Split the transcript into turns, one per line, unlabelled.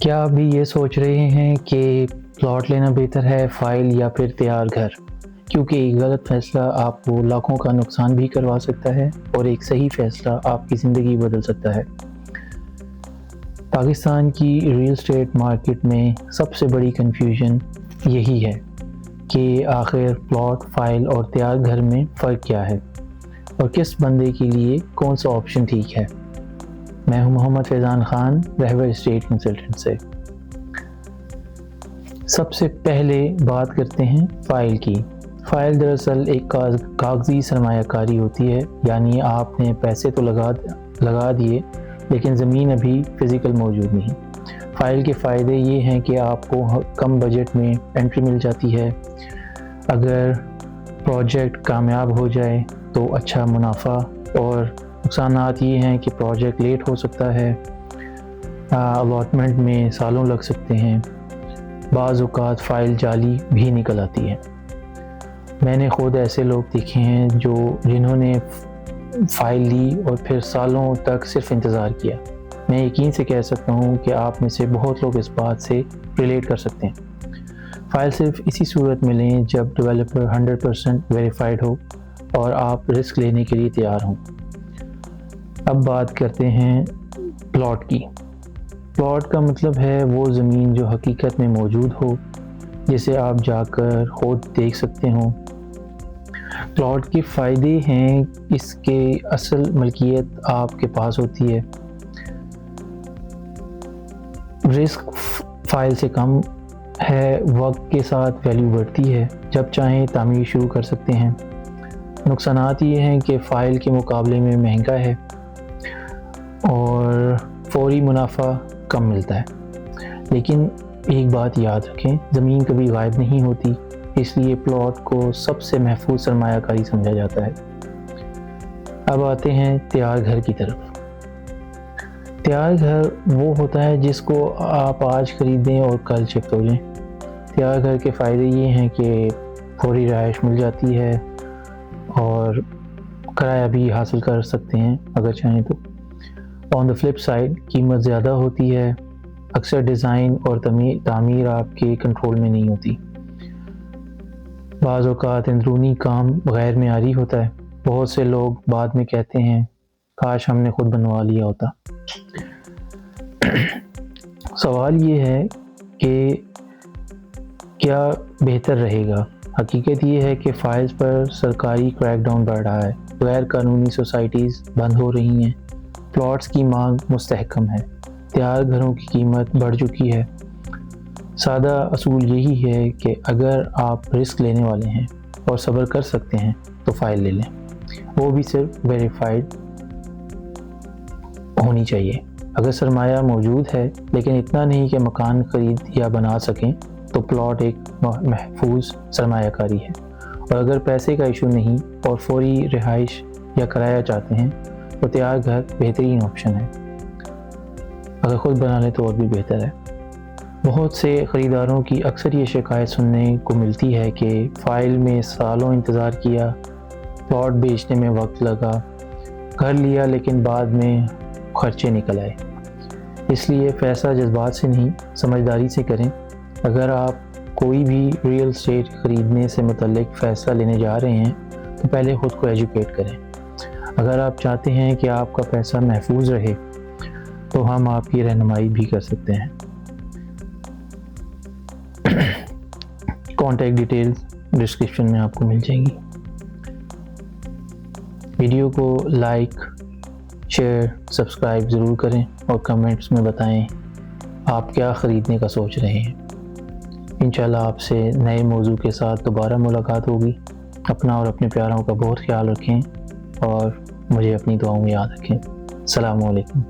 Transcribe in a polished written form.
کیا ابھی یہ سوچ رہے ہیں کہ پلاٹ لینا بہتر ہے فائل یا پھر تیار گھر؟ کیونکہ ایک غلط فیصلہ آپ کو لاکھوں کا نقصان بھی کروا سکتا ہے اور ایک صحیح فیصلہ آپ کی زندگی بدل سکتا ہے۔ پاکستان کی ریل اسٹیٹ مارکیٹ میں سب سے بڑی کنفیوژن یہی ہے کہ آخر پلاٹ، فائل اور تیار گھر میں فرق کیا ہے اور کس بندے کے لیے کون سا آپشن ٹھیک ہے۔ میں ہوں محمد فیضان خان، رہبر اسٹیٹ کنسلٹنٹ سے۔ سب سے پہلے بات کرتے ہیں فائل کی۔ فائل دراصل ایک کاغذی سرمایہ کاری ہوتی ہے، یعنی آپ نے پیسے تو لگا دیے لیکن زمین ابھی فزیکل موجود نہیں۔ فائل کے فائدے یہ ہیں کہ آپ کو کم بجٹ میں انٹری مل جاتی ہے، اگر پروجیکٹ کامیاب ہو جائے تو اچھا منافع، اور نقصانات یہ ہیں کہ پروجیکٹ لیٹ ہو سکتا ہے، الاٹمنٹ میں سالوں لگ سکتے ہیں، بعض اوقات فائل جعلی بھی نکل آتی ہے۔ میں نے خود ایسے لوگ دیکھے ہیں جنہوں نے فائل لی اور پھر سالوں تک صرف انتظار کیا۔ میں یقین سے کہہ سکتا ہوں کہ آپ میں سے بہت لوگ اس بات سے ریلیٹ کر سکتے ہیں۔ فائل صرف اسی صورت میں لیں جب ڈیولپر 100% ویریفائڈ ہو اور آپ رسک لینے کے لیے تیار ہوں۔ اب بات کرتے ہیں پلاٹ کی۔ پلاٹ کا مطلب ہے وہ زمین جو حقیقت میں موجود ہو، جسے آپ جا کر خود دیکھ سکتے ہوں۔ پلاٹ کے فائدے ہیں اس کے اصل ملکیت آپ کے پاس ہوتی ہے، رسک فائل سے کم ہے، وقت کے ساتھ ویلیو بڑھتی ہے، جب چاہیں تعمیر شروع کر سکتے ہیں۔ نقصانات یہ ہیں کہ فائل کے مقابلے میں مہنگا ہے اور فوری منافع کم ملتا ہے۔ لیکن ایک بات یاد رکھیں، زمین کبھی غائب نہیں ہوتی، اس لیے پلاٹ کو سب سے محفوظ سرمایہ کاری سمجھا جاتا ہے۔ اب آتے ہیں تیار گھر کی طرف۔ تیار گھر وہ ہوتا ہے جس کو آپ آج خریدیں اور کل شفٹ ہو جائیں۔ تیار گھر کے فائدے یہ ہیں کہ فوری رہائش مل جاتی ہے اور کرایہ بھی حاصل کر سکتے ہیں اگر چاہیں تو۔ آن دا فلپ سائڈ قیمت زیادہ ہوتی ہے، اکثر ڈیزائن اور تعمیر آپ کے کنٹرول میں نہیں ہوتی۔ بعض اوقات اندرونی کام غیر معیاری ہوتا ہے، بہت سے لوگ بعد میں کہتے ہیں کاش ہم نے خود بنوا لیا ہوتا۔ سوال یہ ہے کہ کیا بہتر رہے گا؟ حقیقت یہ ہے کہ فائلز پر سرکاری کریک ڈاؤن بڑھ رہا ہے، غیر قانونی سوسائٹیز بند ہو رہی ہیں، پلاٹس کی مانگ مستحکم ہے، تیار گھروں کی قیمت بڑھ چکی ہے۔ سادہ اصول یہی ہے کہ اگر آپ رسک لینے والے ہیں اور صبر کر سکتے ہیں تو فائل لے لیں، وہ بھی صرف ویریفائڈ ہونی چاہیے۔ اگر سرمایہ موجود ہے لیکن اتنا نہیں کہ مکان خرید یا بنا سکیں تو پلاٹ ایک محفوظ سرمایہ کاری ہے، اور اگر پیسے کا ایشو نہیں اور فوری رہائش یا کرایہ چاہتے ہیں تو تیار گھر بہترین آپشن ہے۔ اگر خود بنا لیں تو اور بھی بہتر ہے۔ بہت سے خریداروں کی اکثر یہ شکایت سننے کو ملتی ہے کہ فائل میں سالوں انتظار کیا، پلاٹ بیچنے میں وقت لگا، گھر لیا لیکن بعد میں خرچے نکل آئے۔ اس لیے فیصلہ جذبات سے نہیں، سمجھداری سے کریں۔ اگر آپ کوئی بھی ریل اسٹیٹ خریدنے سے متعلق فیصلہ لینے جا رہے ہیں تو پہلے خود کو ایجوکیٹ کریں۔ اگر آپ چاہتے ہیں کہ آپ کا پیسہ محفوظ رہے تو ہم آپ کی رہنمائی بھی کر سکتے ہیں۔ کانٹیکٹ ڈیٹیلز ڈسکرپشن میں آپ کو مل جائیں گی۔ ویڈیو کو لائک، شیئر، سبسکرائب ضرور کریں اور کمنٹس میں بتائیں آپ کیا خریدنے کا سوچ رہے ہیں۔ انشاءاللہ آپ سے نئے موضوع کے ساتھ دوبارہ ملاقات ہوگی۔ اپنا اور اپنے پیاروں کا بہت خیال رکھیں اور مجھے اپنی دعاؤں میں یاد رکھیں۔ السلام علیکم۔